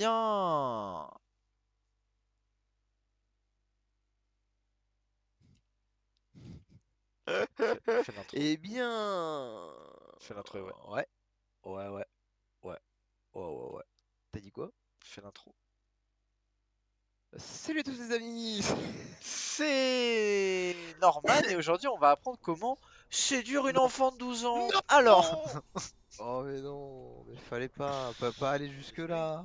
Bien. Fais l'intro. Eh bien. Fais l'intro, ouais. Ouais, ouais, ouais, ouais, ouais. T'as dit quoi? Fais l'intro. Salut à tous les amis! C'est Norman et aujourd'hui on va apprendre comment séduire une Non! enfant de 12 ans. Alors, Non! Oh mais non, mais fallait pas aller jusque là.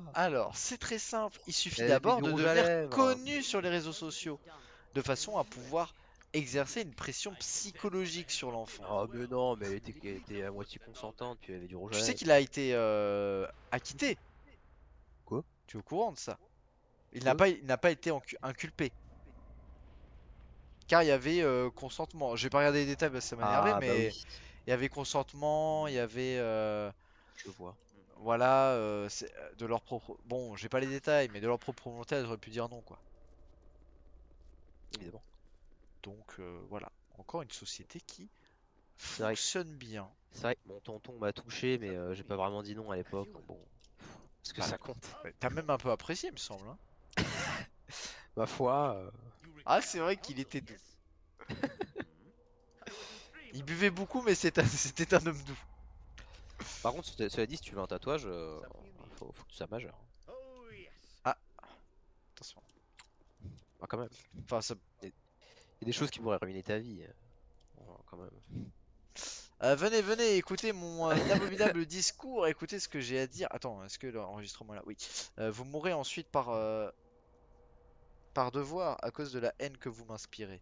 c'est très simple. Il suffit Elle met d'abord du de rouge à devenir lèvres. connu sur les réseaux sociaux de façon à pouvoir exercer une pression psychologique sur l'enfant. Oh mais non, mais elle était à moitié consentante, puis elle avait du rouge Tu à sais lèvres. qu'il a été acquitté. Quoi? Tu es au courant de ça? Quoi? Il n'a pas été inculpé. Car il y avait consentement. Je vais pas regarder les détails parce que ça m'énervait, Ah bah mais oui, il y avait consentement, il y avait je vois. voilà de leur propre. Bon, j'ai pas les détails, mais de leur propre volonté, elles auraient pu dire non, quoi. Évidemment. Donc voilà, encore une société qui C'est vrai, fonctionne bien. c'est vrai que mon tonton m'a touché, mais j'ai pas vraiment dit non à l'époque, donc bon. Est-ce que Bah, ça compte? ouais, t'as même un peu apprécié, il me semble, hein. Ma foi, Ah, c'est vrai qu'il était doux. Il buvait beaucoup, mais c'était un homme doux. par contre, cela dit, si tu veux un tatouage, faut que tu sois majeur. Ah, attention. Ah, quand même. Enfin, ça. Il y a des choses qui pourraient ruiner ta vie. Quand même. Venez, écoutez mon abominable discours, écoutez ce que j'ai à dire. Attends, est-ce que l'enregistrement est là? Oui. Vous mourrez ensuite par devoir à cause de la haine que vous Quoi? inspirez.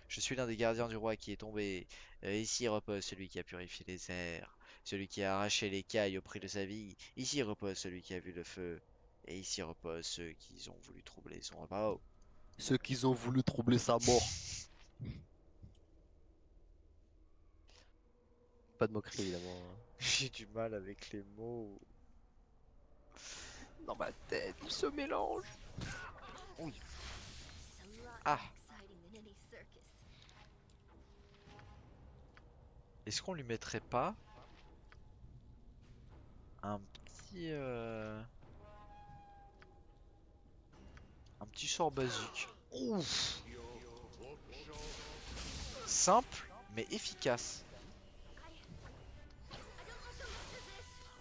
Je suis l'un des gardiens du roi qui est tombé. Ici repose celui qui a purifié les airs, celui qui a arraché l'écaille au prix de sa vie. Ici repose celui qui a vu le feu. Et ici repose ceux qui ont voulu troubler son repos. Ceux qui ont voulu troubler sa mort. Pas de moquerie, évidemment, hein. J'ai du mal avec les mots. Dans ma tête, il se mélange. Oui. Ah, est-ce qu'on lui mettrait pas un un petit sort basique? Ouf, simple mais efficace.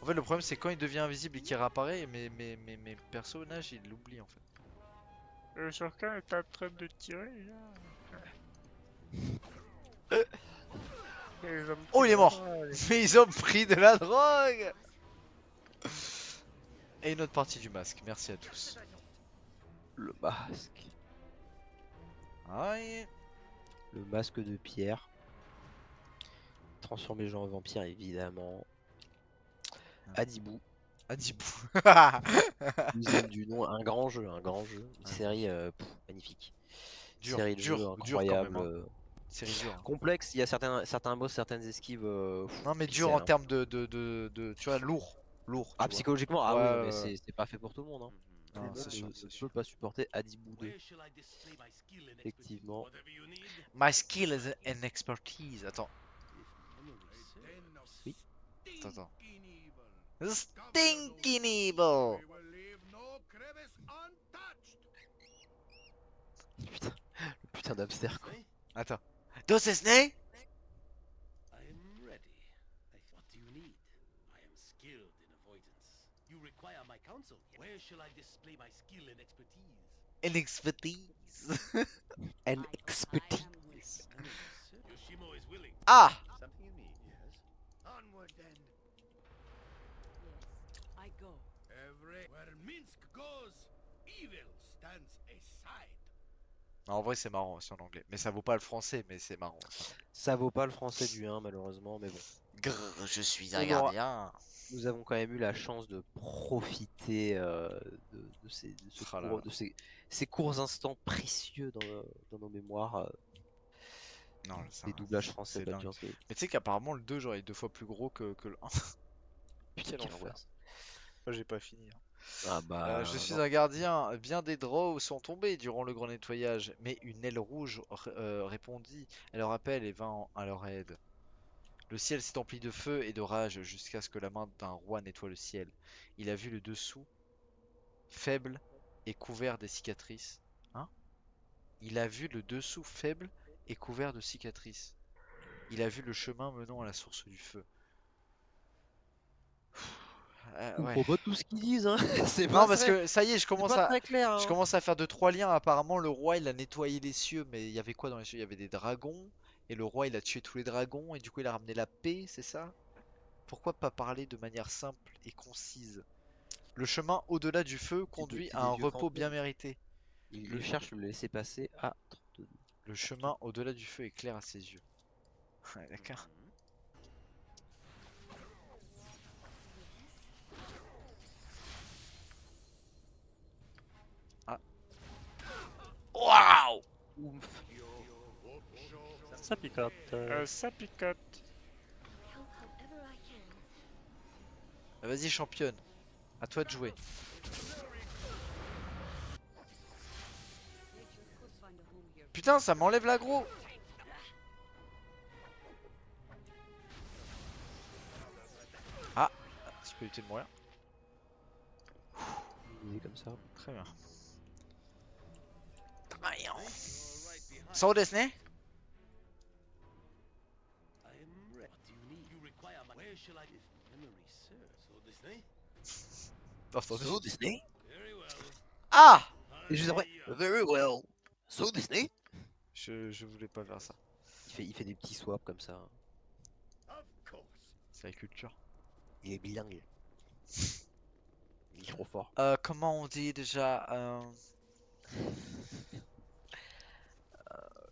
En fait, le problème c'est quand il devient invisible et qu'il réapparaît, mes personnages ils l'oublient en fait. Quelqu'un est en train de tirer là. Ils ont Oh, pris il est de la mort! drogue. Mais ils ont pris de la drogue! Et une autre partie du masque, merci à tous. Le masque. Aïe. Le masque de pierre. Transformer les gens en vampires, évidemment. Adibou. Adibou. Deuxième du nom, un grand jeu, un grand jeu. Une série magnifique. Série de jeux Dur quand même, incroyable. hein. Série dure, hein. Complexe, il y a certains boss, certaines esquives Non, mais dur pixel, en hein. termes tu vois, lourd. Lourd, Ah, tu vois. psychologiquement, ah Ouais, oui, non, mais ouais, ouais. c'est pas fait pour tout le monde, hein. Tout le Non, monde c'est ne peut sûr. pas supporter Adibou 2. Effectivement. My skill and expertise. Attends, Oui. attends. Stinking evil. Putain, le putain d'hamster, quoi. Attends. Dos Snake? And expertise. And expertise. Ah! En vrai, c'est marrant aussi en anglais. Mais ça vaut pas le français, mais c'est marrant aussi en anglais. Ça vaut pas le français du 1, malheureusement, mais bon. Grrr, je suis un On aura, gardien. nous avons quand même eu la chance de profiter Oh là là. ces courts instants précieux dans nos mémoires Non, des doublages français c'est de dingue. Baldur's Gate. Mais tu sais qu'apparemment le 2 genre il est deux fois plus gros que le 1. Putain, Quel quelle enfer. angoisse. Moi j'ai pas fini, hein. Ah Je bah suis non. un gardien. Bien des draws sont tombés durant le grand nettoyage, mais une aile rouge répondit à leur appel et vint à leur aide. Le ciel s'est empli de feu et de rage jusqu'à ce que la main d'un roi nettoie le ciel. Il a vu le dessous, faible et couvert des cicatrices. Hein? Il a vu le dessous faible et couvert de cicatrices. Il a vu le chemin menant à la source du feu. Je Ouais. comprends pas tout ce qu'ils disent, hein. C'est Non, pas parce très, que ça y est, c'est pas très clair, je hein. commence à faire deux trois liens. Apparemment, le roi il a nettoyé les cieux, mais il y avait quoi dans les cieux? Il y avait des dragons, et le roi il a tué tous les dragons, et du coup il a ramené la paix, c'est ça? Pourquoi pas parler de manière simple et concise? Le chemin au-delà du feu conduit C'est à des un vieux repos bien fantômes. mérité. Il Le, cherche le laisser passer à 32. le chemin au-delà du feu est clair à ses yeux. Ouais, d'accord. Ah. Waouh! Ouf. Ça picote. Ça picote. Vas-y, championne. À toi de jouer. Putain, ça m'enlève l'aggro. Ah, tu peux éviter de mourir. Il est comme ça. Très bien. Très bien. So Disney? T'as entendu? So Disney? Ah! Et juste après, very well. So Disney? Je voulais pas faire ça. Il fait des petits swaps comme ça. C'est la culture. Il est bilingue. Il est trop fort. Comment on dit déjà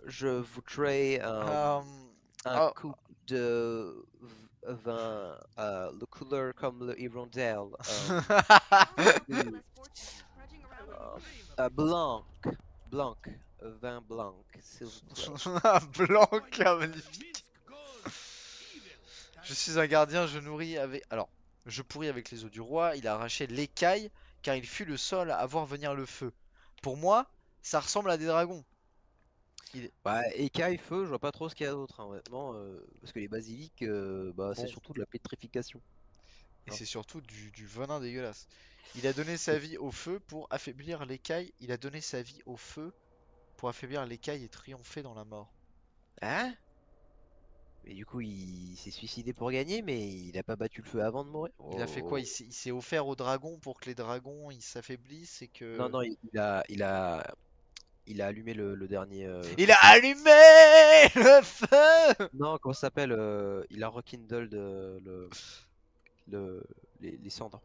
Je voudrais euh, un oh. coupe de vin, le couleur comme le hirondelle. Blanc, blanc, vin blanc, s'il vous plaît. Blanc, magnifique. Je suis un gardien, je nourris avec. Alors, je pourris avec les eaux du roi. Il a arraché l'écaille car il fut le seul à voir venir le feu. Pour moi, ça ressemble à des dragons. Bah, écaille, feu, je vois pas trop ce qu'il y a d'autre, hein, honnêtement, parce que les basiliques, bah, c'est Bon, surtout de la pétrification. et Hein. c'est surtout du venin dégueulasse. Il a donné sa vie au feu pour affaiblir l'écaille. Il a donné sa vie au feu pour affaiblir l'écaille et triompher dans la mort. Hein? Et du coup, il s'est suicidé pour gagner, mais il a pas battu le feu avant de mourir. Il a fait quoi? Oh. Il s'est offert aux dragons pour que les dragons ils s'affaiblissent et Non, que. non, il a allumé le dernier Il feu. a allumé le feu! Non, comment ça s'appelle? Il a rekindled le, les cendres.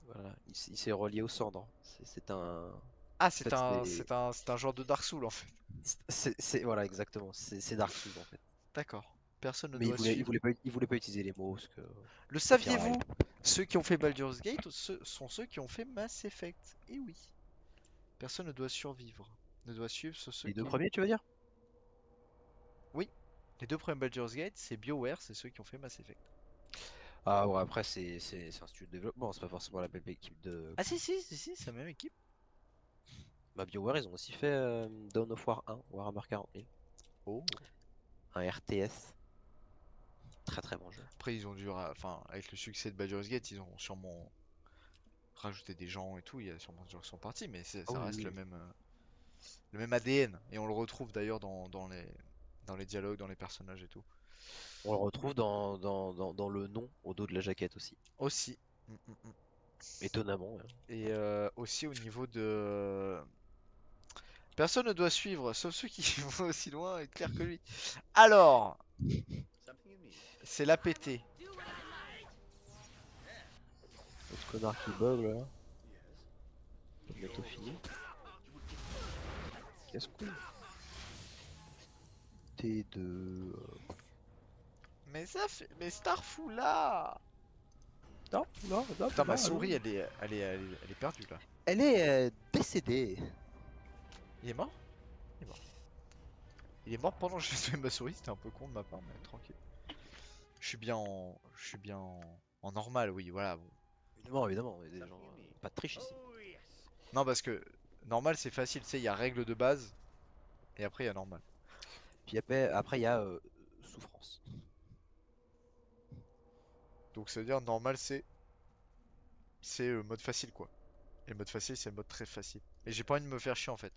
Voilà, il s'est relié aux cendres. C'est un. Ah, En fait, c'est un genre de Dark Souls en fait. voilà, exactement. C'est Dark Souls en fait. D'accord. Personne ne Mais doit suivre. il voulait pas utiliser les mots parce que Le Sephiroth. saviez-vous? Ceux qui ont fait Baldur's Gate sont ceux qui ont fait Mass Effect. Et oui. Personne ne doit survivre. Ne doit suivre ceux Les deux qui. premiers, tu veux dire? Oui. Les deux premiers Baldur's Gate, c'est BioWare, c'est ceux qui ont fait Mass Effect. Ah ouais, après c'est un studio de développement, c'est pas forcément la même équipe de. Ah si, c'est la même équipe. Bah BioWare, ils ont aussi fait Dawn of War 1, Warhammer 40 000, Oh. un RTS, très très bon jeu. Après, ils ont dû. Enfin, avec le succès de Baldur's Gate, ils ont sûrement rajouté des gens et tout. Il y a sûrement des gens qui sont partis, mais Ah ça oui, reste oui. le même ADN. Et on le retrouve d'ailleurs dans les dialogues, dans les personnages et tout. On le retrouve dans le nom au dos de la jaquette aussi, Aussi. Mm. étonnamment. Ouais. Et aussi au niveau de. Personne ne doit suivre, sauf ceux qui vont aussi loin et clair que lui. Alors, c'est l'APT. L'autre connard qui bug là, bientôt fini. Casse-couille. T2. Mais ça fait. Mais Starfou là! Non, non, non, Putain, ma non, souris, allô. elle est perdue là. Elle est décédée. Il est mort? Il est mort. Il est mort pendant que je faisais ma souris, c'était un peu con de ma part, mais tranquille. Je suis bien en normal, oui, voilà. Bon. Évidemment, évidemment, il y a des gens, pas de triche ici. Non, parce que normal, c'est facile, tu sais, il y a règle de base, et après, il y a normal. Puis après il y a souffrance. Donc ça veut dire normal c'est mode facile quoi. Et le mode facile c'est le mode très facile. Et j'ai pas envie de me faire chier en fait.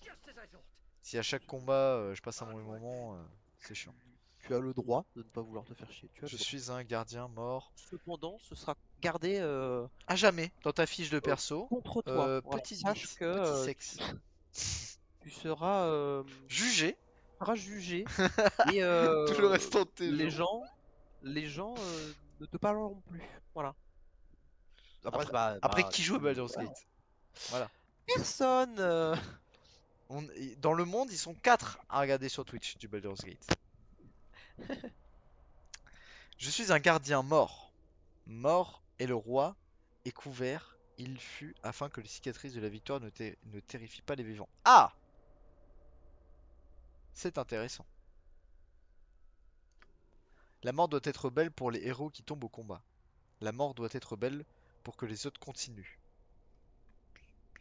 Si à chaque combat je passe un mauvais moment, c'est chiant. Tu as le droit de ne pas vouloir te faire chier. Tu as Je le droit. suis un gardien mort. Cependant, ce sera gardé À jamais dans ta fiche de perso. contre toi. Voilà. Petite Sache bite, que petit sexe. tu seras, Jugé. jugé et Tout le restant de tes les jours. gens, les gens ne te parleront plus. Voilà. Après, Après, c'est pas, après qui joue à Baldur's voilà. Gate? Voilà. Personne. Dans le monde, ils sont 4 à regarder sur Twitch du Baldur's Gate. Je suis un gardien mort. Mort et le roi est couvert. Il fut afin que les cicatrices de la victoire ne terrifient pas les vivants. Ah! C'est intéressant. La mort doit être belle pour les héros qui tombent au combat. La mort doit être belle pour que les autres continuent.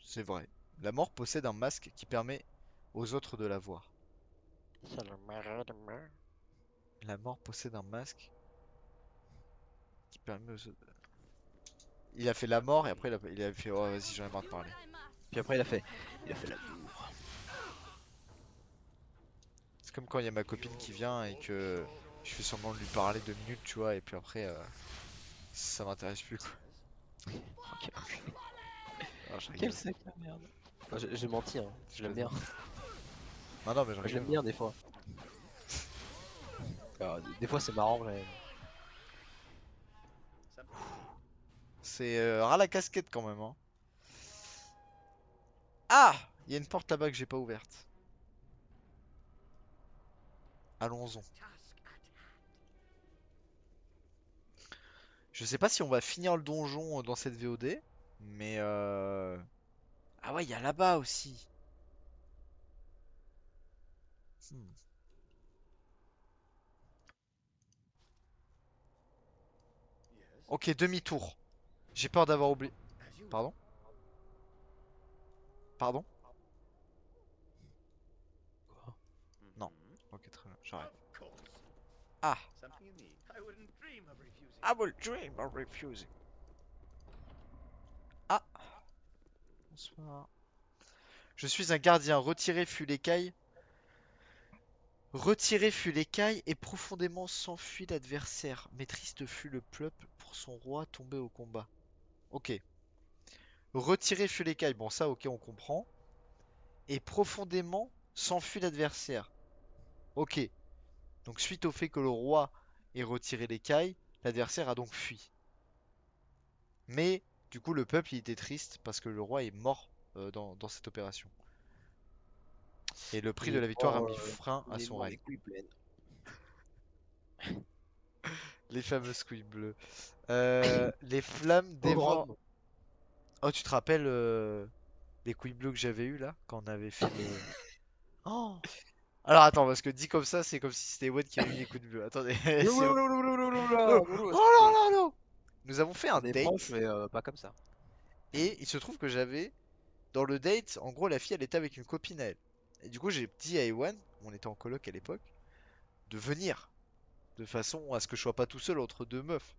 C'est vrai. La mort possède un masque qui permet aux autres de la voir. C'est le marais de mer. La mort possède un masque qui permet aux autres... Il a fait la mort et après il a fait oh vas-y j'en ai marre de parler. Puis après, il a fait l'amour. C'est comme quand il y a ma copine qui vient et que je fais semblant de lui parler 2 minutes tu vois et puis après ça m'intéresse plus quoi. Ok. Ah, je Quel rigole. sac à merde. J'ai menti, hein. Je l'aime bien. Ah non mais je Je l'aime rigole. bien des fois. Alors, des fois, c'est marrant, mais. C'est ras la casquette quand même hein. Ah! Il y a une porte là-bas que j'ai pas ouverte. Allons-y. Je sais pas si on va finir le donjon dans cette VOD, mais ah ouais, il y a là-bas aussi. Hmm. Ok, demi-tour. J'ai peur d'avoir oublié. Pardon? Pardon? Quoi? Non. Ok, très bien, j'arrête. Ah! I will dream of refusing. Ah! Bonsoir. Je suis un gardien. Retiré fut l'écaille et profondément s'enfuit l'adversaire. Mais triste fut le peuple pour son roi tombé au combat. Ok. Retiré fut l'écaille. Bon, ça, ok, on comprend. Et profondément s'enfuit l'adversaire. Ok. Donc, suite au fait que le roi ait retiré l'écaille, l'adversaire a donc fui. Mais, du coup, le peuple, il était triste parce que le roi est mort dans cette opération. Et le prix Il de est la victoire a mort, mis frein à il est son mort les règne. couilles pleines. Les fameuses couilles bleues. Les flammes Pauvre dévorent. homme. Oh, tu te rappelles les couilles bleues que j'avais eu là quand on avait fait le. Oh! Alors attends, parce que dit comme ça, c'est comme si c'était Ewan qui avait eu les couilles bleues. Attendez, c'est. Oh, Oulala, oh Boulot, s'il te là plaît. là là! Nous avons fait un On est proche, date mais pas comme ça. et il se trouve que j'avais dans le date, en gros, la fille elle était avec une copine à elle. Et du coup, j'ai dit à Ewan, on était en coloc à l'époque, de venir de façon à ce que je sois pas tout seul entre deux meufs.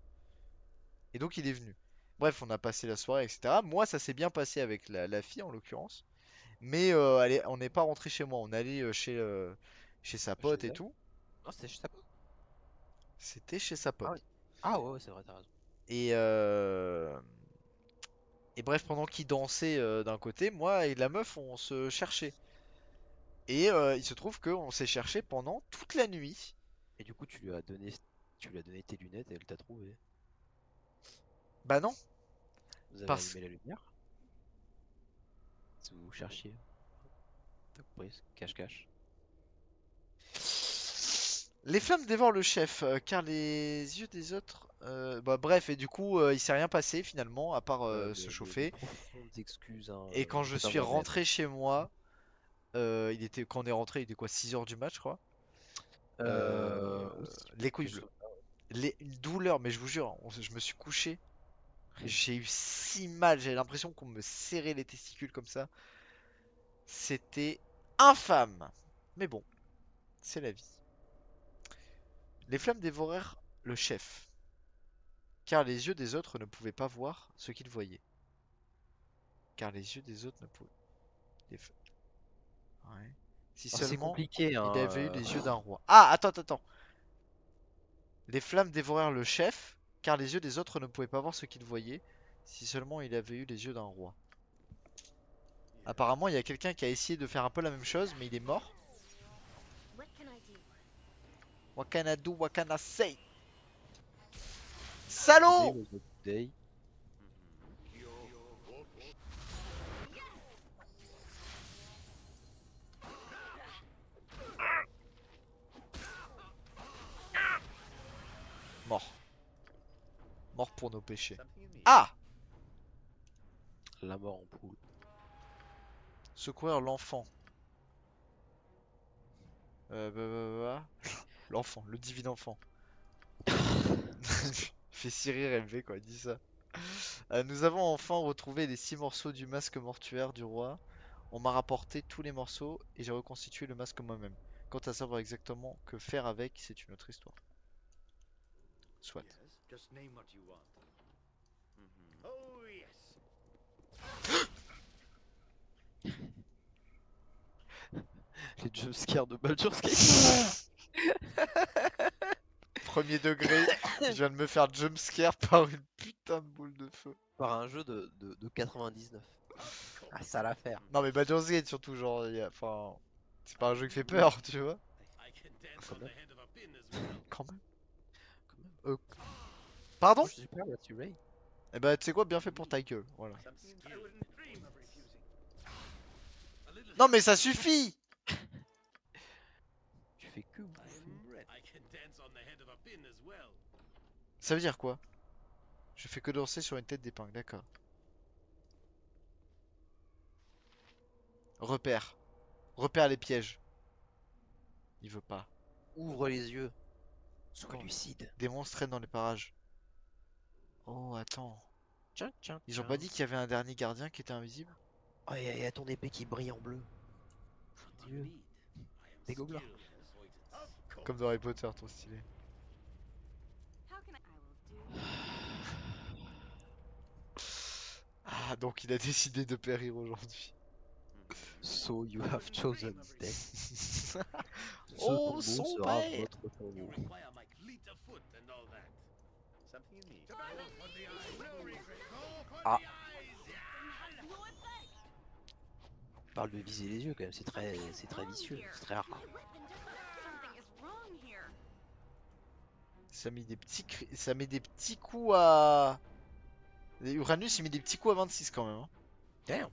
Et donc il est venu. Bref, on a passé la soirée, etc. Moi, ça s'est bien passé avec la fille en l'occurrence. Mais on n'est pas rentré chez moi. On est allé chez sa Chez pote et elle. tout. Non, c'était chez ta pote. C'était chez sa Ah pote. oui. Ah ouais, ouais, c'est vrai, t'as raison. Et, euh, et bref, pendant qu'il dansait d'un côté, moi et la meuf, on se cherchait. Et il se trouve qu'on s'est cherché pendant toute la nuit. Et du coup, tu lui as donné tes lunettes et elle t'a trouvé. Bah non, Vous avez parce allumé la lumière si vous cherchiez. T'as compris, cache-cache. les flammes dévorent le chef, car les yeux des autres. Bah bref, et du coup, il s'est rien passé finalement, à part se Mes chauffer. profondes excuses, hein, Et quand je c'est pas suis moi-même. rentré chez moi, quand on est rentré, il était quoi, 6 heures du match, je crois. Oui, Les couilles plus. bleues. Une douleur, mais je vous jure, je me suis couché. J'ai eu si mal, j'avais l'impression qu'on me serrait les testicules comme ça. C'était infâme. Mais bon, c'est la vie. Les flammes dévorèrent le chef. car les yeux des autres ne pouvaient pas voir ce qu'ils voyaient. Car les yeux des autres ne pouvaient. les f- Ouais. Si Ah, c'est seulement compliqué, hein. il avait eu les yeux d'un roi. Ah, attends. Les flammes dévorèrent le chef, car les yeux des autres ne pouvaient pas voir ce qu'il voyait. Si seulement il avait eu les yeux d'un roi. Apparemment, il y a quelqu'un qui a essayé de faire un peu la même chose, mais il est mort. What can I do? What can I say? Today Salaud! was a good day. Mort. Mort pour nos péchés. Ah! La mort en poule. Secourir l'enfant. L'enfant, le divin enfant. Il fait si rire MV quand il dit ça. Nous avons enfin retrouvé les 6 morceaux du masque mortuaire du roi. On m'a rapporté tous les morceaux et j'ai reconstitué le masque moi-même. Quant à savoir exactement que faire avec, c'est une autre histoire. Soit. Les jumpscares de Baldur's Gate. Premier degré, je viens de me faire jumpscare par une putain de boule de feu. Par un jeu de 99. Ah, ça l'affaire. Non mais Baldur's Gate surtout, genre, enfin, c'est pas un jeu qui fait peur, tu vois. Quand même. Quand même. Quand même. Pardon? Oh, je suis super là-dessus, Ray. Eh bah tu sais quoi, bien fait pour ta gueule, voilà. Non mais ça suffit! Tu fais que bouffer. Ça veut dire quoi? Je fais que danser sur une tête d'épingle, d'accord. Repère. Repère les pièges. Il veut pas. Ouvre les yeux. Sois Quand lucide. démons traînent dans les parages. Oh, attends. Tiens, tiens, Ils ont tiens. pas dit qu'il y avait un dernier gardien qui était invisible? Oh, il y a ton épée qui brille en bleu. Dieu. Des gobelins. Comme dans Harry Potter, trop stylé. Ah, donc il a décidé de périr aujourd'hui. So you have chosen death. Ce Oh, tombeau son sera père! votre tombeau. Ah, parle de viser les yeux quand même, c'est très vicieux, c'est très rare. Ça met des ça met des petits coups à... Uranus, il met des petits coups à 26 quand même, hein. Damn.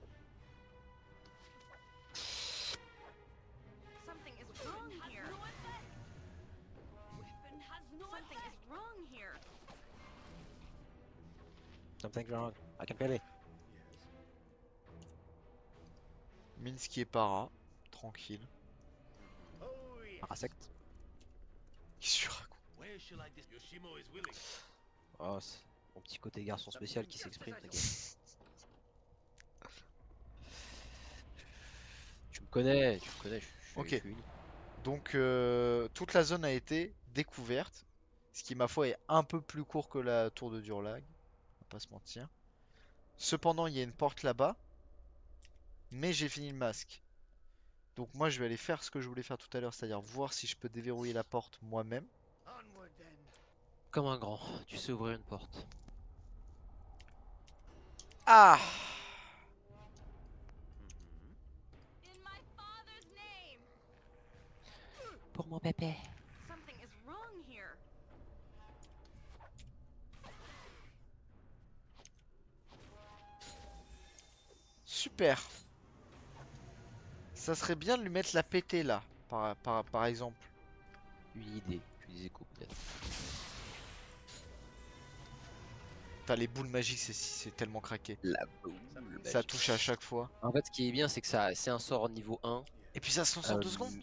Something's wrong. I can feel it. Minsk qui est para. Tranquille. Parasect. Qu'est-ce que tu racontes? Oh, c'est mon petit côté garçon spécial qui s'exprime, t'inquiète. Tu me connais, Ok. je suis unique. Donc, toute la zone a été découverte. Ce qui, ma foi, est un peu plus court que la tour de Durlag. On va pas se mentir. Cependant, il y a une porte là-bas. Mais j'ai fini le masque. Donc moi, je vais aller faire ce que je voulais faire tout à l'heure. C'est-à-dire voir si je peux déverrouiller la porte moi-même. Comme un grand, tu sais ouvrir une porte. Ah! Pour mon pépé. Super. Ça serait bien de lui mettre la pétée là, par exemple. Une idée, tu disais quoi peut-être. Putain, les boules magiques, c'est tellement craqué. La boule Ça magique. touche à chaque fois. En fait, ce qui est bien, c'est que ça, c'est un sort niveau 1, Et puis ça se lance en 2 secondes.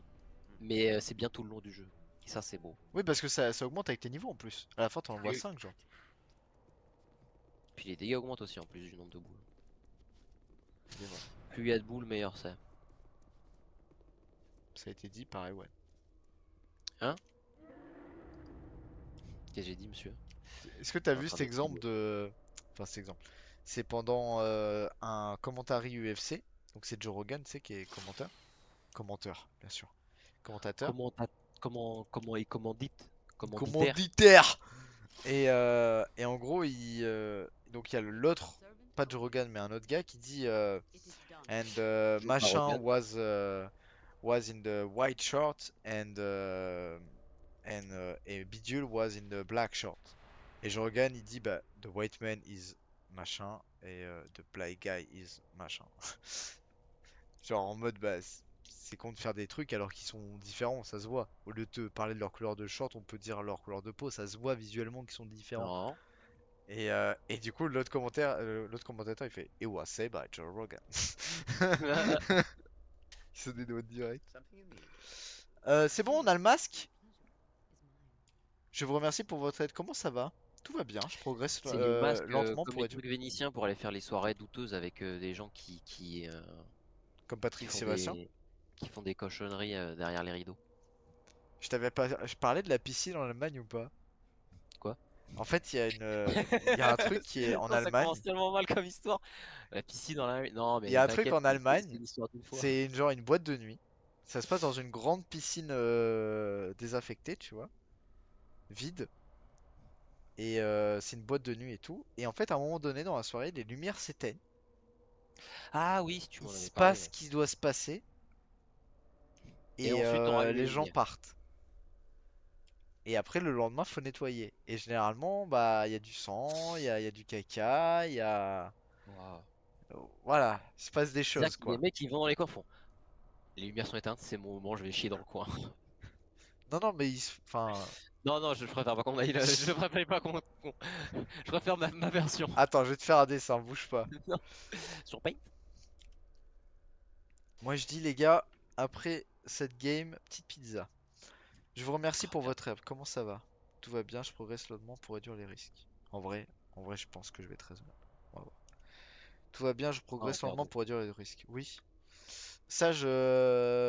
mais c'est bien tout le long du jeu. Et ça, c'est beau. Oui, parce que ça augmente avec tes niveaux en plus. À la fin, t'en envoies Oui. 5, genre. Puis les dégâts augmentent aussi en plus du nombre de boules. C'est vrai. Plus il y a de boules, meilleur c'est. Ça a été dit, pareil, ouais. Qu'est-ce que j'ai dit, monsieur? Est-ce que t'as en vu train cet de exemple filmer. de... Enfin, cet exemple. C'est pendant un commentary UFC. Donc c'est Joe Rogan, tu sais, qui est commenteur. Commenteur, bien sûr. Commentateur. Comment t'as... comment dites? Commanditaire? Commanditaire! Et en gros, donc il y a l'autre, pas Joe Rogan, mais un autre gars qui dit and Joe machin Rogan. was in the white short et Bidule was in the black short. Et Joe Rogan il dit bah the white man is machin et the black guy is machin. Genre en mode bah c'est con de faire des trucs alors qu'ils sont différents, ça se voit. Au lieu de te parler de leur couleur de short, on peut dire leur couleur de peau, ça se voit visuellement qu'ils sont différents. Non. Et du coup, l'autre commentateur, il fait It was said by Joe Rogan. Il se dédouane direct. C'est bon, on a le masque. Je vous remercie pour votre aide. Comment ça va? Tout va bien, je progresse C'est les masques lentement comme pour les réduire. trucs vénitiens pour aller faire les soirées douteuses avec des gens Comme qui Patrick font Sébastien. des cochonneries derrière les rideaux. Je parlais de la piscine en Allemagne ou pas? Quoi? En fait, il y a un truc qui est en Non, ça commence Allemagne. tellement mal comme histoire. La piscine dans la... Non, Il y a mais un truc t'inquiète, en c'est Allemagne. une histoire d'une fois. C'est genre une boîte de nuit. Ça se passe dans une grande piscine désaffectée, tu vois, vide. Et c'est une boîte de nuit et tout. Et en fait, à un moment donné, dans la soirée, les lumières s'éteignent. Ah oui, tu Il m'en avais se parlé, passe ce ouais. qui doit se passer. Et Et ensuite, on rallume les les gens lumières. partent. Et après, le lendemain, faut nettoyer. Et généralement, bah, il y a du sang, il y a du caca, il y a... Waouh. Voilà, il se passe des C'est-à-dire choses, qu'il y a des quoi. mecs qui vont dans les coins font. Les lumières sont éteintes, c'est mon moment, je vais chier dans le coin. Non, non, mais enfin... Non, non, je préfère pas qu'on aille là. Je préfère pas Je préfère ma version. Attends, je vais te faire un dessin, bouge pas. Non. Sur Paint? Moi, je dis, les gars, après cette game, petite pizza. Je vous remercie Oh pour merde. votre aide. Comment ça va? Tout va bien, je progresse lentement pour réduire les risques. En vrai, en vrai, je pense que je vais très bien. On va voir. Tout va bien, je Oh, un progresse verre lentement d'eau. pour réduire les risques. Oui. Sage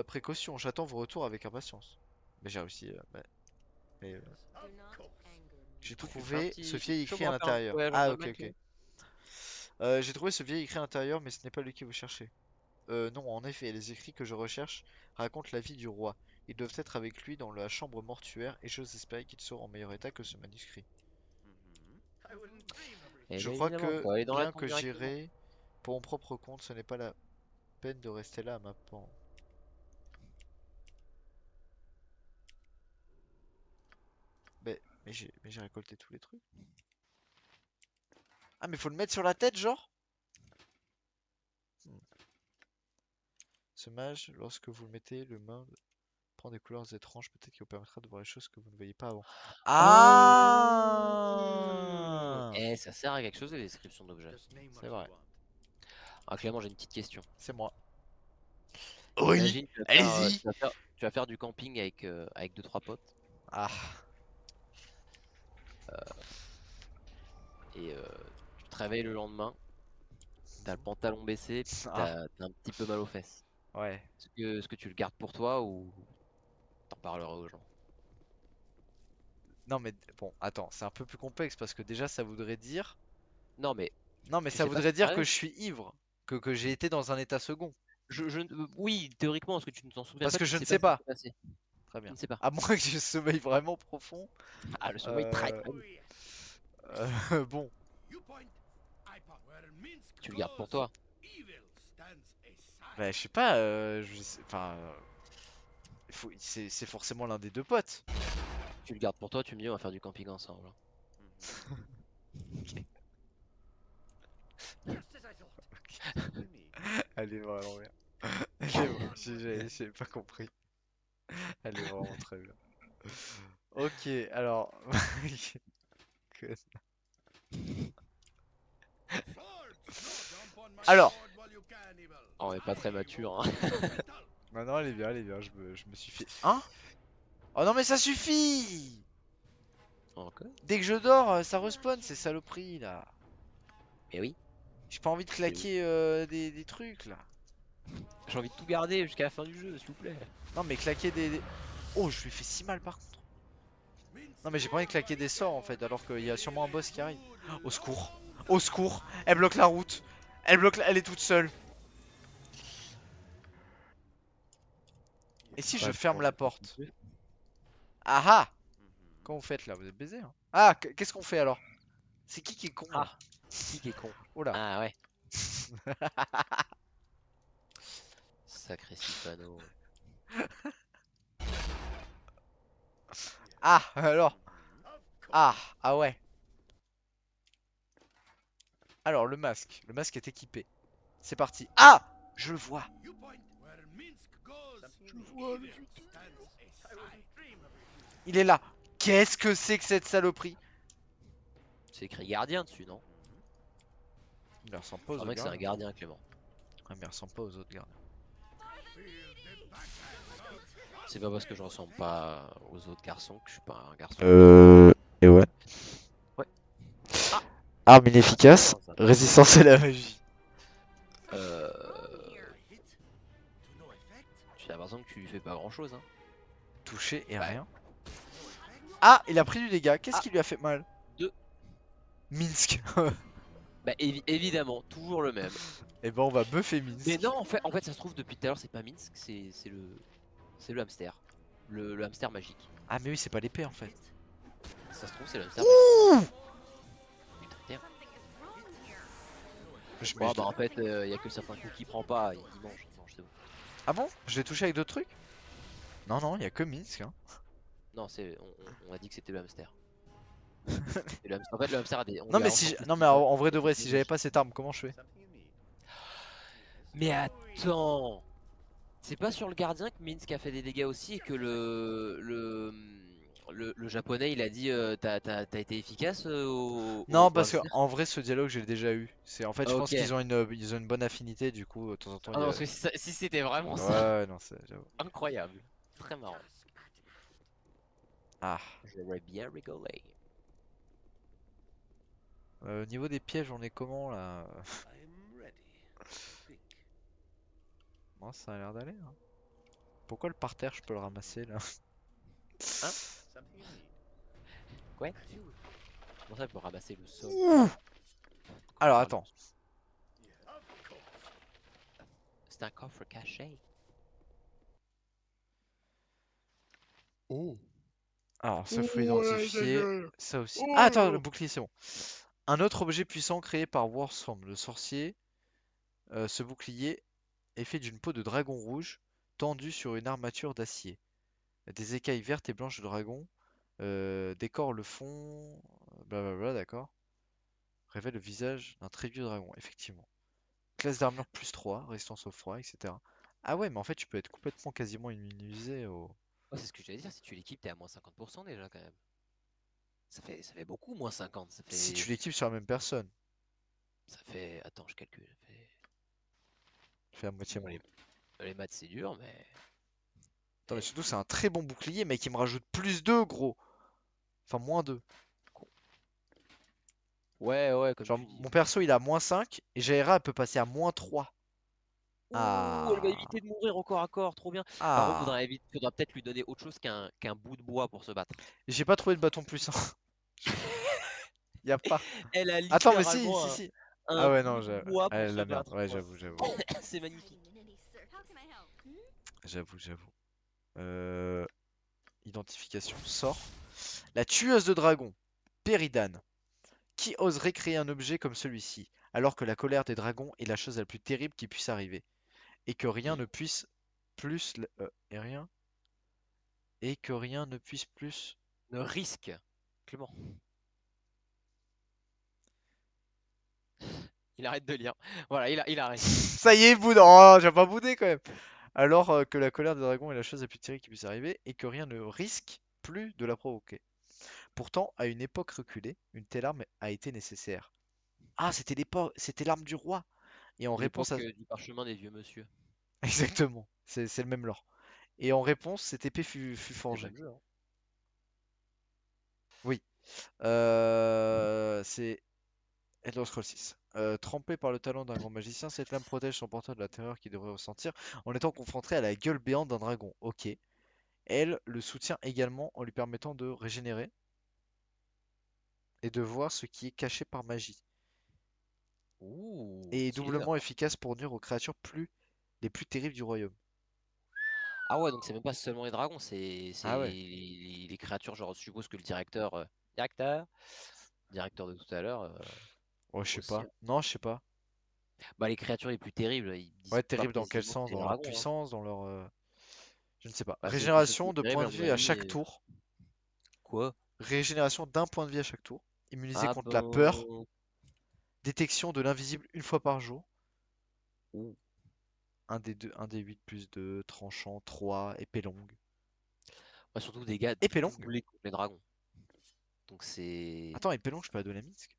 précaution, j'attends vos retours avec impatience. Mais j'ai réussi. Mais, j'ai Tu fais un trouvé ce petit. vieil Chaud écrit à pour faire un petit l'intérieur. voyage en Ah, ok, Allemagne, ok. toi? J'ai trouvé ce vieil écrit à l'intérieur, mais ce n'est pas lui que vous cherchez. Non, en effet, les écrits que je recherche racontent la vie du roi. Ils doivent être avec lui dans la chambre mortuaire, et j'ose espérer qu'il sera en meilleur état que ce manuscrit. Eh Je bien crois évidemment, que, faut aller dans la bien tombe que directement. j'irai pour mon propre compte, ce n'est pas la peine de rester là à ma pan. Mais j'ai récolté tous les trucs. Ah, mais faut le mettre sur la tête, genre? Hmm. Ce mage, lorsque vous le mettez, le main prend des couleurs étranges. Peut-être qu'il vous permettra de voir les choses que vous ne voyez pas avant. Oh. Ah! Eh, ça sert à quelque chose les descriptions d'objets. C'est vrai. Ah, Clément, j'ai une petite question. C'est moi. Oui, Imagine, allez-y! tu vas faire du camping avec deux trois potes Ah, et tu te réveilles le lendemain, t'as le pantalon baissé, puis ah, t'as un petit peu mal aux fesses. ouais. Est-ce que tu le gardes pour toi ou t'en parleras aux gens? Non, mais bon, attends, c'est un peu plus complexe parce que déjà, ça voudrait dire. Non, mais Non, mais tu ça sais pas ce voudrait qui dire que t'arrive. je suis ivre, que j'ai été dans un état second. Oui, théoriquement, parce que tu ne t'en souviens Parce pas, que tu ne je ne sais pas sais ce qui pas. s'est passé. Très Tu bien. ne sais pas. À moins que j'ai sommeil vraiment profond. Ah, le sommeil très Euh, très bon. bon. Tu le gardes pour toi. Bah, je sais pas. Enfin, c'est forcément l'un des deux potes. Tu le gardes pour toi, tu me dis, on va faire du camping ensemble, hein. Ok. Elle est vraiment bien. J'ai pas compris. Elle est vraiment très bien. Ok, alors. Que- Alors. Oh, on est pas très mature, hein. Maintenant, elle est bien, elle est bien. Je me suis fait. Hein? Oh non, mais ça suffit! Ok. Dès que je dors, ça respawn, ces saloperies là. Mais oui, J'ai pas envie de mais oui. claquer des trucs là. J'ai envie de tout garder jusqu'à la fin du jeu, s'il vous plaît. Non, mais claquer des. Oh, je lui fais si mal par contre. Non mais j'ai pas envie de claquer des sorts en fait, alors qu'il y a sûrement un boss qui arrive. Au secours. Au secours. Elle bloque la route. Elle est toute seule. Et si je Pas le ferme temps la de porte? discuter. Ah ah! Comment vous faites là? Vous êtes baisés hein? Ah, qu'est-ce qu'on fait alors? C'est qui est con là? Ah, qui est con? Oh là. Ah ouais, sacré Sifano. Ah, alors. Ah, ah ouais. Alors le masque. Le masque est équipé. C'est parti. Ah! Je le vois. Il est là. Qu'est-ce que c'est que cette saloperie? C'est écrit gardien dessus, non? Il ne ressemble pas aux Un autres mec, c'est un gardiens. gardien, Clément. Ouais, mais il ressemble pas aux autres gardiens. C'est pas parce que je ressemble pas aux autres garçons que je suis pas un garçon. Et ouais. Ouais. Ah, Arme ah, c'est inefficace, bien, ça. résistance à la magie. Euh... J'ai l'impression que tu lui fais pas grand chose, hein. Touché et Ouais. rien. Ah, il a pris du dégât. Qu'est-ce Ah. qui lui a fait mal? Deux. Minsk. Bah évidemment, toujours le même. Et ben on va buffer Minsk. Mais non, en fait, ça se trouve depuis tout à l'heure, c'est pas Minsk, c'est le hamster, le hamster magique. Ah mais oui, c'est pas l'épée en fait. Ça se trouve, c'est le hamster magique. Putain, terre. Je Bon, mets- bah en fait, y a que certains coups qu'il prend pas, il mange, c'est bon. Ah bon? Je l'ai touché avec d'autres trucs? Non, non, il y a que Minsk. Hein. Non, on a dit que c'était le hamster. En fait, le hamster a des. On Non lui a mais si, enchanté non ses mais dents, en vrai de et vrai, il si les j'avais mange. pas cette arme, comment je fais? Mais attends, c'est pas sur le gardien que Minsk a fait des dégâts aussi et que le japonais il a dit t'as été efficace Non au parce que hamster? en vrai ce dialogue je l'ai déjà eu. C'est en fait je pense Ok. ils ont une bonne affinité du coup de temps en temps Ah il y non, a. parce que si c'était vraiment ça, Ouais non c'est j'avoue. incroyable. Très marrant. Ah. J'aurais bien rigolé. Au niveau des pièges on est comment là? Bon ça a l'air d'aller. Hein. Pourquoi le parterre je peux le ramasser là? Hein? Quoi? Comment ça pour ramasser le sol? Ouh. Alors Littéralement. attends. C'est un coffre caché. Alors ça faut identifier. Ça aussi. Ah attends le bouclier c'est bon. Un autre objet puissant créé par Warstorm, le sorcier. Ce bouclier est fait d'une peau de dragon rouge tendue sur une armature d'acier. Des écailles vertes et blanches de dragon décorent le fond. Blablabla, d'accord. Révèle le visage d'un très vieux dragon, effectivement. Classe d'armure plus 3, résistance au froid, etc. Ah ouais, mais en fait, tu peux être complètement quasiment immunisé au. Oh, c'est ce que j'allais dire, si tu l'équipes, t'es à moins 50% déjà quand même. Ça fait beaucoup, moins 50. Ça Si fait. tu l'équipes sur la même personne, Ça fait. Attends, je calcule. Ça fait. fais à moitié Bon, moins. les maths c'est dur, mais. Attends, mais surtout, c'est un très bon bouclier, mais qui me rajoute plus 2, gros. Enfin, moins 2. Ouais, ouais, comme Genre, tu dis. mon perso, il a moins 5 et Jaira, elle peut passer à moins 3. Ouh, elle va Ah. éviter de mourir au corps à corps, trop bien. Par contre, Ah. faudra peut-être lui donner autre chose qu'un bout de bois pour se battre. J'ai pas trouvé de bâton plus 1. Y a pas. Elle a Attends, mais si, littéralement si, si. un Ah ouais, bout non, de bois pour se la merde. battre, Ouais, quoi. j'avoue. C'est magnifique. J'avoue. Euh, Identification. Sort. La tueuse de dragon. Péridane. Qui oserait créer un objet comme celui-ci, alors que la colère des dragons est la chose la plus terrible qui puisse arriver, et que rien ne puisse plus... et rien? Et que rien ne puisse plus... Le risque. Clément. Il arrête de lire. Voilà, il arrête. Ça y est, boude. Oh, j'ai pas boudé quand même. Alors que la colère des dragons est la chose la plus terrible qui puisse arriver, et que rien ne risque plus de la provoquer. Pourtant, à une époque reculée, une telle arme a été nécessaire. Ah, c'était l'arme du roi. Et en réponse L'époque à... du parchemin des vieux monsieur. Exactement, c'est le même lore. Et en réponse, cette épée fut C'est le forgée. même jeu, hein. Oui, c'est Elder Scrolls 6. Trempée par le talent d'un grand magicien, cette lame protège son porteur de la terreur qu'il devrait ressentir en étant confronté à la gueule béante d'un dragon. Ok. Elle le soutient également en lui permettant de régénérer. et de voir ce qui est caché par magie. Ouh, Et stylé ça. doublement efficace pour nuire aux créatures les plus terribles du royaume. Ah ouais, donc c'est même pas seulement les dragons, c'est Ah ouais. les créatures, genre je suppose que le directeur, directeur de tout à l'heure Ouais, je sais aussi, pas. hein. Non, je sais pas. Bah les créatures les plus terribles, ils disent Ouais, pas terrible dans quel précisément que sens? c'est les Dans leur dragons, hein. puissance, dans leur... Je ne sais pas. Bah c'est quelque chose qui Régénération est de terrible points à de mon vie à avis. chaque tour. Quoi? Régénération d'un point de vie à chaque tour. Immunisé Ah contre la peur. ben. Détection de l'invisible une fois par jour. Ouh. Un des 8 plus 2, tranchant, 3, épée longue. Bah, surtout des gars Épée longue? doublés contre les dragons. Donc c'est. Attends, épée longue, je peux la donner à Minsk?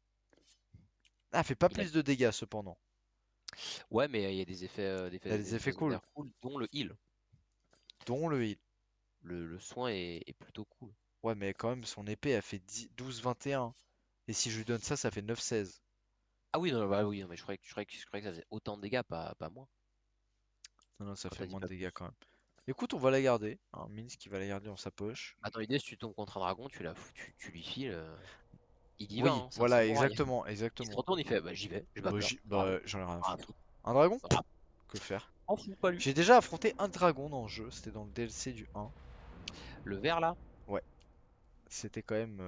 Ah, fait pas Il a... plus de dégâts cependant. Ouais, mais il y a Il a des des effets effets cool, secondaires cool, dont le heal. dont le heal. Le soin est plutôt cool. Ouais, mais quand même, son épée a fait 12-21. Et si je lui donne ça, ça fait 9-16. Ah oui, non, bah oui, non, mais je croyais que ça faisait autant de dégâts, pas moins. Non, non, ça Quand fait t'as dit moins de pas dégâts plus. quand même. Écoute, on va la garder. Hein, Minsk, il va la garder dans sa poche. Attends, l'idée, si tu tombes contre un dragon, tu lui files. Il y va, Oui, hein, c'est un voilà, samouraï. exactement, Il se exactement. retourne, il fait bah j'y vais, j'ai pas Bah, peur. Dragon, j'en ai rien à rien à foutre. foutre. Un dragon? Ah, Que faire? m'en fous pas lui. J'ai déjà affronté un dragon dans le jeu, c'était dans le DLC du 1. Le vert là? Ouais, c'était quand même...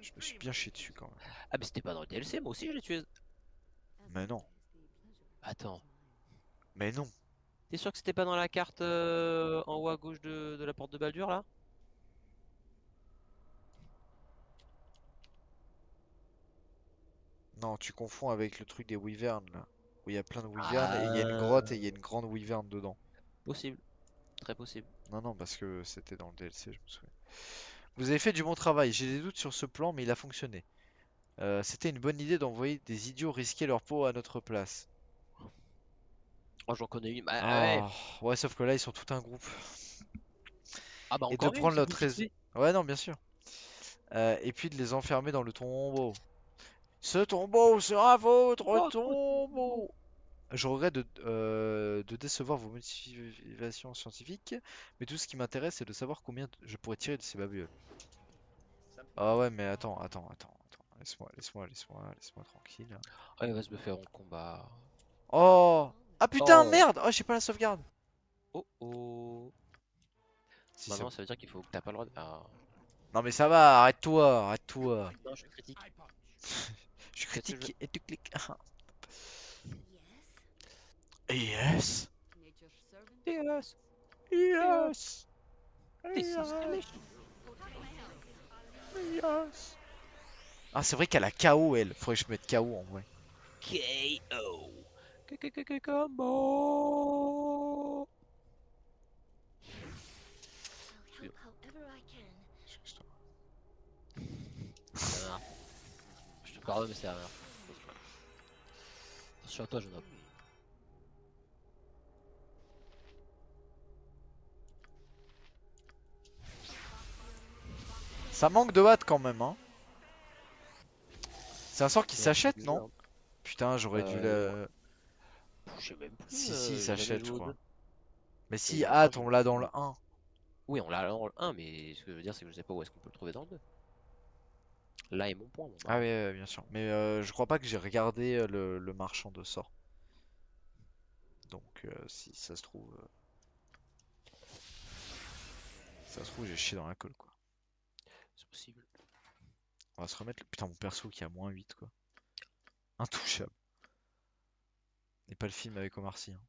je me suis bien chié dessus quand même. Ah, mais c'était pas dans le DLC, moi aussi je l'ai tué. Mais non, Attends, mais non. t'es sûr que c'était pas dans la carte en haut à gauche de la porte de Baldur là? Non, tu confonds avec le truc des wyverns là. Où il y a plein de wyverns et il y a une grotte et il y Ah, a une grande wyvern dedans. possible, très possible. Non, non, parce que c'était dans le DLC, je me souviens. Vous avez fait du bon travail, j'ai des doutes sur ce plan, mais il a fonctionné. C'était une bonne idée d'envoyer des idiots risquer leur peau à notre place. Oh, j'en connais une. Bah ouais. Ah, ouais, sauf que là, ils sont tout un groupe. Ah bah Et de encore une, prendre c'est leur vous qui trésor. sais. Ouais, non, bien sûr. Et puis de les enfermer dans le tombeau. Ce tombeau sera votre Votre tombeau. tombeau. Je regrette de décevoir vos motivations scientifiques, mais tout ce qui m'intéresse, c'est de savoir combien je pourrais tirer de ces babioles. Ah ouais, mais attends. Laisse-moi tranquille. Ah, il va se me faire en combat. Oh! Ah putain, Oh, merde! Oh, j'ai pas la sauvegarde. oh oh. Si, c'est Maintenant, bon. ça veut dire qu'il faut que t'as pas le droit de. Ah. Non mais ça va, arrête-toi. Non, je suis critique. Je Qu'est-ce que je. critique et tu cliques. Yes! Yes, yes, Yes! this is Yes! delicious. Yes! Ah, c'est vrai qu'elle a KO, elle. Faudrait que je mette KO en vrai. KO. Combo. Excuse-toi. C'est la dernière. Je te pardonne, mais c'est la dernière. Attention à toi, jeune homme. Ça manque de hâte quand même, hein. C'est un sort qui C'est un peu s'achète, non? bizarre. Putain, j'aurais dû Euh, le... je sais même plus, Si, il j'ai jamais s'achète, je joué au crois. 2. Mais Et si, pourtant, hâte, j'ai on beaucoup l'a dans le joué. 1. Oui, on l'a dans le 1, mais ce que je veux dire, c'est que je sais pas où est-ce qu'on peut le trouver dans le 2. Là est mon point, mon Ah brave. oui, bien sûr. Mais je crois pas que j'ai regardé le marchand de sorts. Donc, si ça se trouve, j'ai chié dans la colle, quoi. C'est possible. On va se remettre putain, mon perso qui a -8, quoi. Intouchable. Et pas le film avec Omar Sy, hein.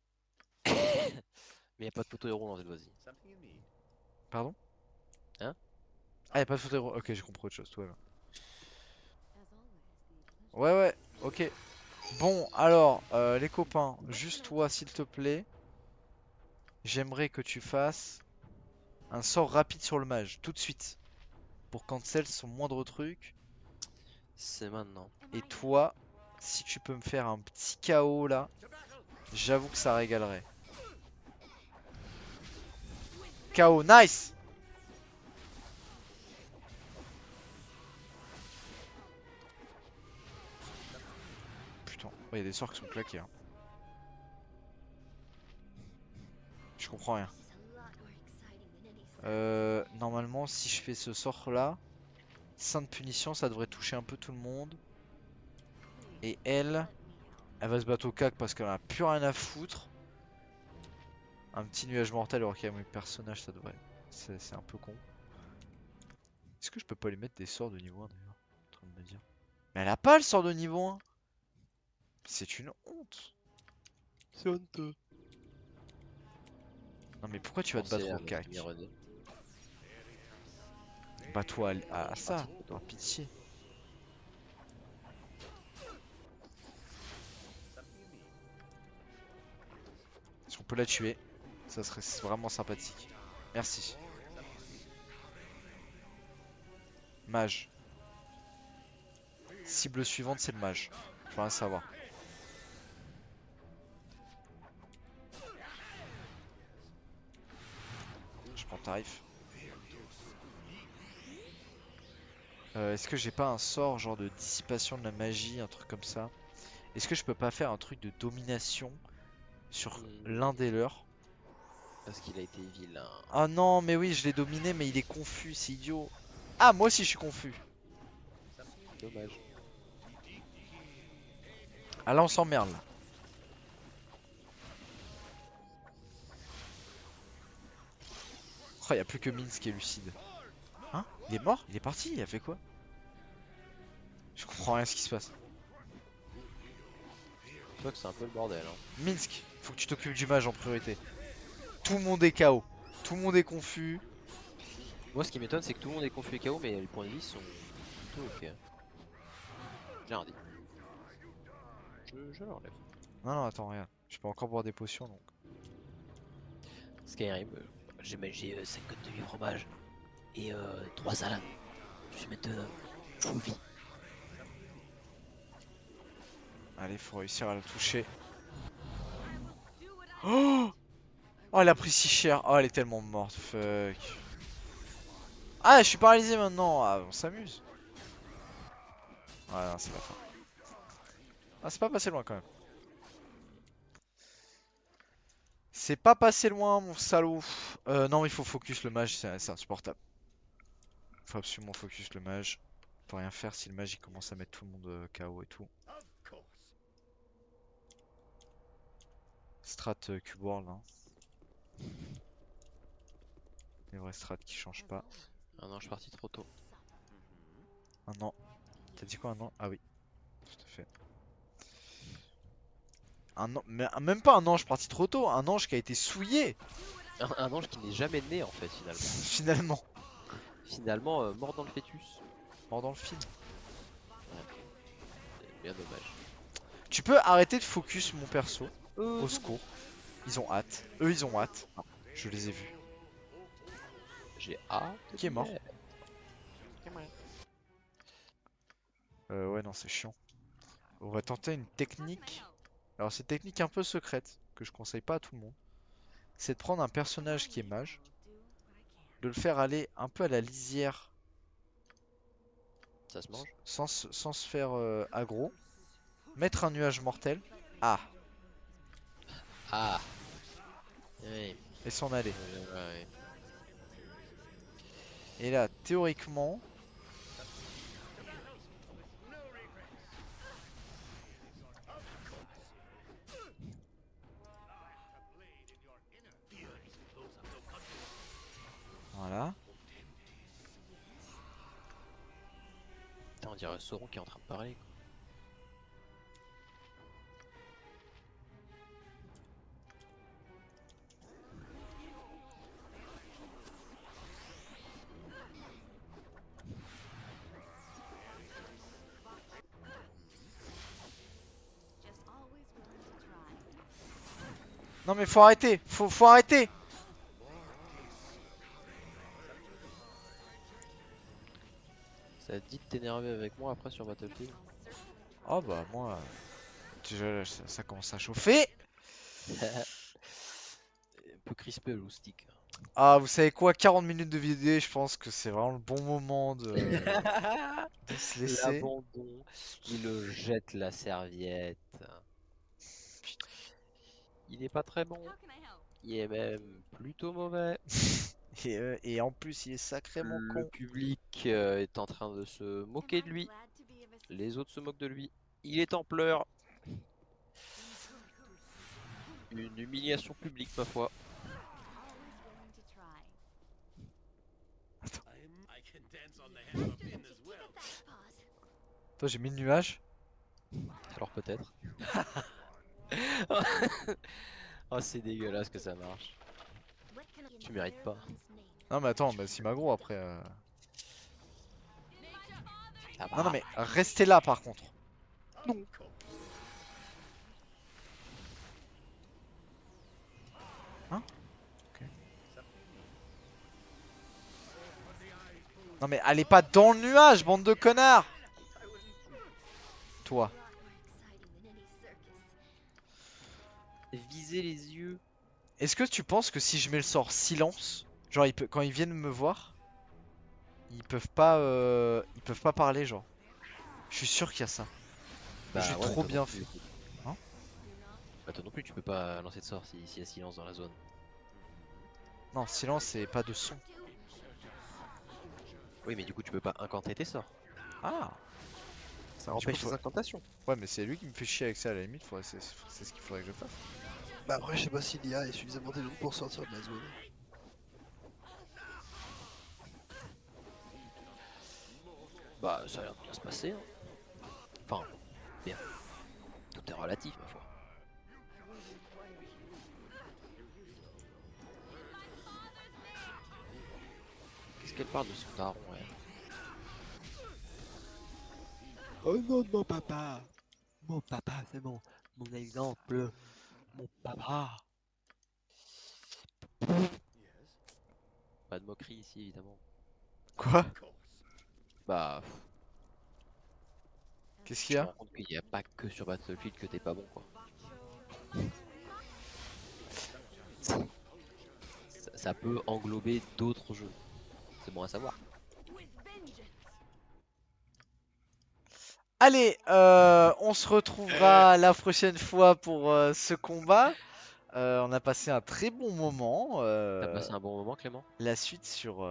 Mais y a pas de photo héros dans cette vas-y. Pardon? Hein? Ah, y a pas de photo héros. Ok, j'ai compris autre chose, tout va bien. Ouais, ok. Bon, alors, les copains, juste toi, s'il te plaît, j'aimerais que tu fasses un sort rapide sur le mage, tout de suite, pour cancel son moindre truc. C'est maintenant. Et toi, si tu peux me faire un petit KO là, j'avoue que ça régalerait. KO, nice! Putain, il y a des sorts qui sont claqués, hein. Je comprends rien. Normalement, si je fais ce sort là, Sainte punition, ça devrait toucher un peu tout le monde. Et elle va se battre au cac parce qu'elle en a plus rien à foutre. Un petit nuage mortel alors qu'il y a mes personnages, ça devrait. C'est un peu con. Est-ce que je peux pas lui mettre des sorts de niveau 1 d'ailleurs? En train de me dire. Mais elle a pas le sort de niveau 1. C'est une honte. C'est honteux. Non mais pourquoi tu vas te Pensez battre à au notre cac? ami René. Bats-toi à ça, Parti. par pitié. Si on peut la tuer, ça serait vraiment sympathique. Merci. Mage. Cible suivante, c'est le mage. Je veux rien savoir. Je prends tarif. Est-ce que j'ai pas un sort genre de dissipation de la magie, un truc comme ça? Est-ce que je peux pas faire un truc de domination sur l'un des leurs? Parce qu'il a été vilain. Ah non, mais oui, je l'ai dominé, mais il est confus, c'est idiot. Ah, moi aussi je suis confus. Dommage. Ah là, on s'emmerde là. Oh, y a plus que Minsk qui est lucide. Hein? Il est mort? Il est parti? Il a fait quoi? Je comprends rien à ce qui se passe. Je vois que c'est un peu le bordel. Hein. Minsk, faut que tu t'occupes du mage en priorité. Tout le monde est KO. Tout le monde est confus. Moi, ce qui m'étonne, c'est que tout le monde est confus et KO, mais les points de vie sont plutôt ok. J'ai rien dit. Je l'enlève. Non, non, attends, regarde. Je peux encore boire des potions donc. Skyrim, j'ai mangé 58 fromages et 3 salades. Je vais mettre full vie. Allez, faut réussir à la toucher. Oh! Oh, elle a pris si cher. Oh, elle est tellement morte. Fuck. Ah, je suis paralysé maintenant. Ah, on s'amuse. Ouais, non, c'est la fin. Ah, c'est pas passé loin quand même. C'est pas passé loin, mon salaud. Non, il faut focus le mage, c'est insupportable. Faut absolument focus le mage. On peut rien faire si le mage il commence à mettre tout le monde KO et tout. Strat Cube World, hein. Les vrais strats qui changent pas. Ah non, je suis parti trop tôt. Un an. T'as dit quoi un an? Ah oui, tout à fait. Un an, mais même pas un ange parti trop tôt, un ange qui a été souillé Un ange qui n'est jamais né en fait, finalement. finalement. Finalement, mort dans le fœtus. Mort dans le film. C'est bien dommage. Tu peux arrêter de focus mon perso. Au secours. Ils ont hâte. Eux ils ont hâte. Je les ai vus. J'ai hâte. Qui est mort? Ouais non c'est chiant. On va tenter une technique. Alors c'est une technique un peu secrète que je conseille pas à tout le monde. C'est de prendre un personnage qui est mage, de le faire aller un peu à la lisière Ça se mange? sans se faire aggro, mettre un nuage mortel, ah, Ah oui. et s'en aller. Ouais. Et là théoriquement, voilà. Putain, on dirait Sauron qui est en train de parler. Quoi. Non mais faut arrêter, faut arrêter. Ça te dit de t'énerver avec moi après sur Battlefield? Oh bah moi, déjà ça commence à chauffer. Un peu crispé le stick. Ah vous savez quoi, 40 minutes de vidéo, je pense que c'est vraiment le bon moment de se laisser. L'abandon. Il jette la serviette. Il n'est pas très bon. Il est même plutôt mauvais. Et en plus, il est sacrément Le con. public est en train de se moquer de lui. Les autres se moquent de lui. Il est en pleurs. Une humiliation publique, ma foi. Toi, j'ai mis le nuage. Alors peut-être. Oh, c'est dégueulasse que ça marche. Tu mérites pas. Non, mais attends, bah, si Magro après. Ça Non, non, va. mais restez là par contre. Hein? Ok. Non, mais allez pas dans le nuage, bande de connards! Toi. Viser les yeux. Est-ce que tu penses que si je mets le sort silence, genre quand ils viennent me voir, ils peuvent pas parler, genre. Je suis sûr qu'il y a ça. Bah J'ai ouais, mais trop toi non bien plus. fait. Hein? Bah toi non plus, tu peux pas lancer de sort s'il y a silence dans la zone. Non, silence, c'est pas de son. Oui, mais du coup, tu peux pas incanter tes sorts. Ah! Ça Du coup, empêche les incantations. Ouais, mais c'est lui qui me fait chier avec ça à la limite, c'est ce qu'il faudrait que je fasse. Bah après, je sais pas si l'IA est suffisamment intelligente pour sortir de la zone. Bah ça a l'air de bien se passer. Hein. Enfin, bien. Tout est relatif, ma foi. Qu'est-ce qu'elle parle de son daron, elle? Oh non, mon papa! Mon papa, c'est mon exemple. Mon papa! Pas de moquerie ici, évidemment. Quoi? Bah, Qu'est-ce qu'il je y me a? rends compte qu'il n'y a pas que sur Battlefield que t'es pas bon, quoi. Ça peut englober d'autres jeux. C'est bon à savoir. Allez, on se retrouvera la prochaine fois pour ce combat. On a passé un très bon moment. T'as passé un bon moment, Clément? La suite sur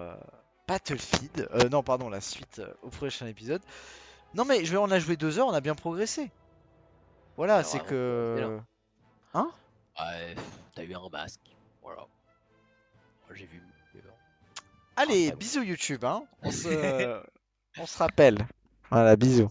Battlefield. Non, pardon, la suite au prochain épisode. Non, mais on a joué 2 heures, on a bien progressé. Voilà, T'as c'est vraiment progressé là. que. Hein? Ouais, t'as eu un masque. Voilà. Moi, j'ai vu. Mais bon. Allez, Après, bon. bisous YouTube, hein. On se rappelle. Voilà, bisous.